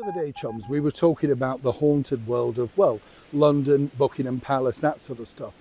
other day, chums, we were talking about the haunted world of, well, London, Buckingham Palace, that sort of stuff.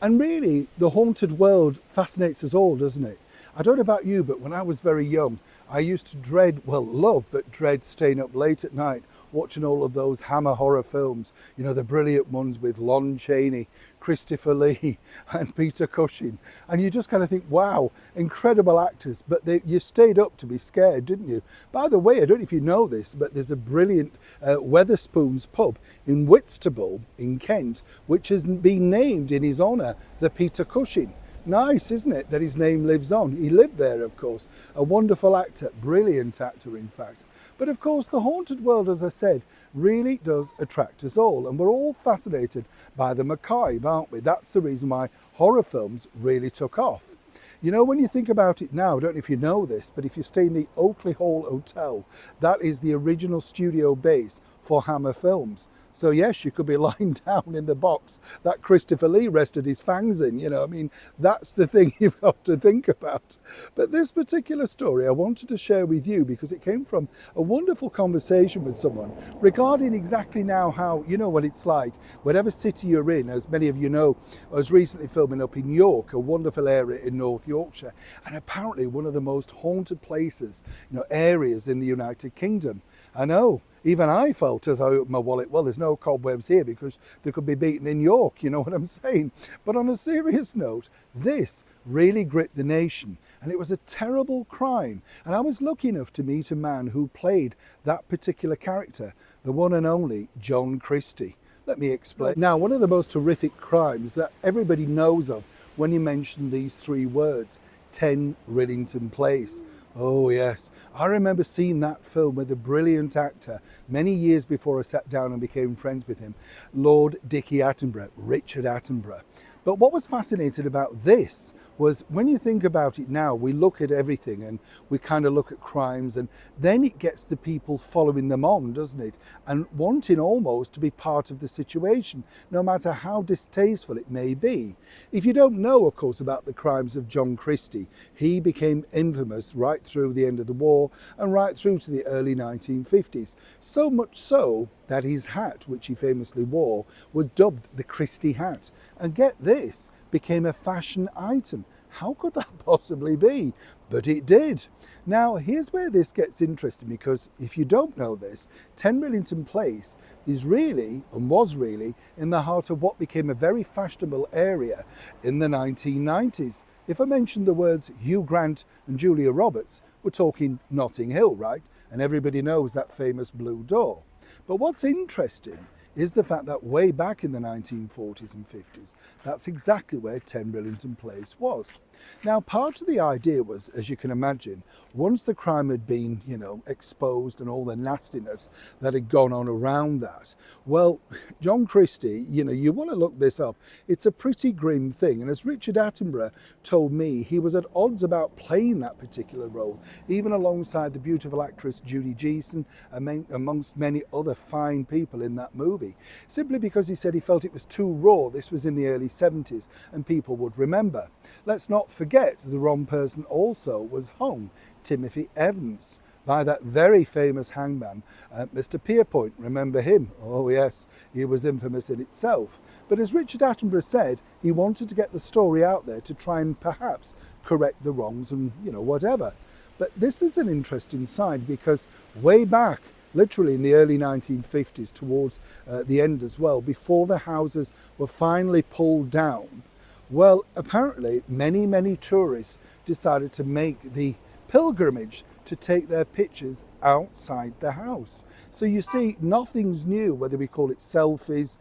And really, the haunted world fascinates us all, doesn't it? I don't know about you, but when I was very young, I used to dread, well, love, but dread staying up late at night watching all of those Hammer horror films, you know, the brilliant ones with Lon Chaney, Christopher Lee and Peter Cushing. And you just kind of think, wow, incredible actors, but you stayed up to be scared, didn't you? By the way, I don't know if you know this, but there's a brilliant Wetherspoons pub in Whitstable in Kent, which has been named in his honour, the Peter Cushing. Nice, isn't it, that his name lives on? He lived there, of course. A wonderful actor, brilliant actor, in fact. But of course, the haunted world, as I said, really does attract us all. And we're all fascinated by the macabre, aren't we? That's the reason why horror films really took off. You know, when you think about it now, I don't know if you know this, but if you stay in the Oakley Hall Hotel, that is the original studio base for Hammer films. So yes, you could be lying down in the box that Christopher Lee rested his fangs in, you know, I mean, that's the thing you've got to think about. But this particular story I wanted to share with you because it came from a wonderful conversation with someone regarding exactly now how, you know what it's like, whatever city you're in, as many of you know, I was recently filming up in York, a wonderful area in North Yorkshire, and apparently one of the most haunted places, you know, areas in the United Kingdom. I know. Even I felt as I opened my wallet, well, there's no cobwebs here because they could be beaten in York, you know what I'm saying? But on a serious note, this really gripped the nation and it was a terrible crime. And I was lucky enough to meet a man who played that particular character, the one and only John Christie. Let me explain. Now, one of the most horrific crimes that everybody knows of when you mention these three words, 10 Rillington Place. Oh yes, I remember seeing that film with a brilliant actor many years before I sat down and became friends with him, Lord Dickie Attenborough, Richard Attenborough. But what was fascinating about this was when you think about it now, we look at everything and we kind of look at crimes and then it gets the people following them on, doesn't it? And wanting almost to be part of the situation, no matter how distasteful it may be. If you don't know, of course, about the crimes of John Christie, he became infamous right through the end of the war and right through to the early 1950s. So much so that his hat, which he famously wore, was dubbed the Christie hat. And get this, became a fashion item. How could that possibly be? But it did. Now, here's where this gets interesting because if you don't know this, 10 Rillington Place is really, and was really, in the heart of what became a very fashionable area in the 1990s. If I mention the words Hugh Grant and Julia Roberts, we're talking Notting Hill, right? And everybody knows that famous blue door. But what's interesting is the fact that way back in the 1940s and 50s, that's exactly where 10 Rillington Place was. Now, part of the idea was, as you can imagine, once the crime had been, you know, exposed and all the nastiness that had gone on around that, well, John Christie, you know, you want to look this up. It's a pretty grim thing. And as Richard Attenborough told me, he was at odds about playing that particular role, even alongside the beautiful actress Judy Geeson, amongst many other fine people in that movie. Simply because he said he felt it was too raw. This was in the early 70s and people would remember. Let's not forget the wrong person also was hung, Timothy Evans, by that very famous hangman, Mr. Pierpoint. Remember him? Oh yes, he was infamous in itself. But as Richard Attenborough said, he wanted to get the story out there to try and perhaps correct the wrongs and, you know, whatever. But this is an interesting side because way back, literally in the early 1950s, towards the end as well, before the houses were finally pulled down, well, apparently many tourists decided to make the pilgrimage to take their pictures outside the house. So you see, nothing's new, whether we call it selfies,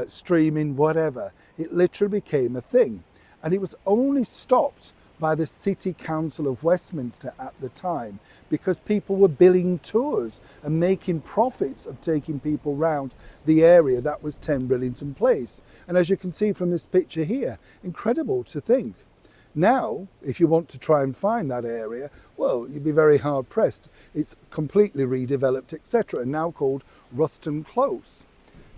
streaming, whatever. It literally became a thing. And it was only stopped by the City Council of Westminster at the time because people were billing tours and making profits of taking people round the area that was 10 Rillington Place. And as you can see from this picture here, incredible to think. Now, if you want to try and find that area, well, you'd be very hard pressed. It's completely redeveloped, etc., and now called Ruston Close.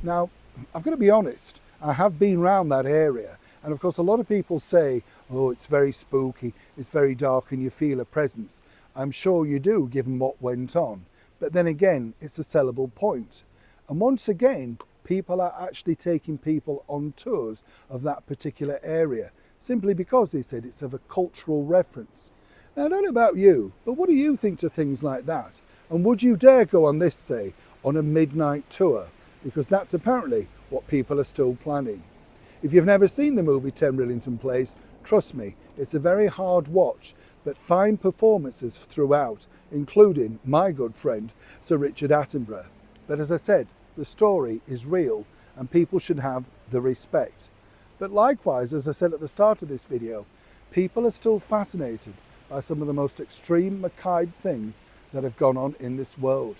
Now, I've got to be honest, I have been round that area. And of course, a lot of people say, oh, it's very spooky, it's very dark and you feel a presence. I'm sure you do, given what went on. but then again, it's a sellable point. And once again, people are actually taking people on tours of that particular area, simply because they said it's of a cultural reference. Now, I don't know about you, but what do you think to things like that? And would you dare go on this, say, on a midnight tour? Because that's apparently what people are still planning. If you've never seen the movie 10 Rillington Place, trust me, it's a very hard watch, but fine performances throughout, including my good friend, Sir Richard Attenborough. But as I said, the story is real and people should have the respect. But likewise, as I said at the start of this video, people are still fascinated by some of the most extreme, macabre things that have gone on in this world.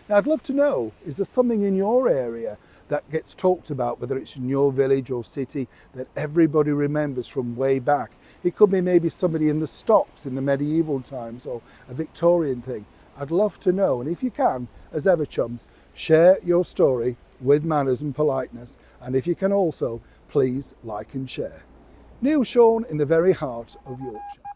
Now, I'd love to know, is there something in your area that gets talked about, whether it's in your village or city, that everybody remembers from way back? It could be maybe somebody in the stocks in the medieval times or a Victorian thing. I'd love to know. And if you can, as ever, chums, share your story with manners and politeness. And if you can also, please like and share. Neil Sean in the very heart of Yorkshire.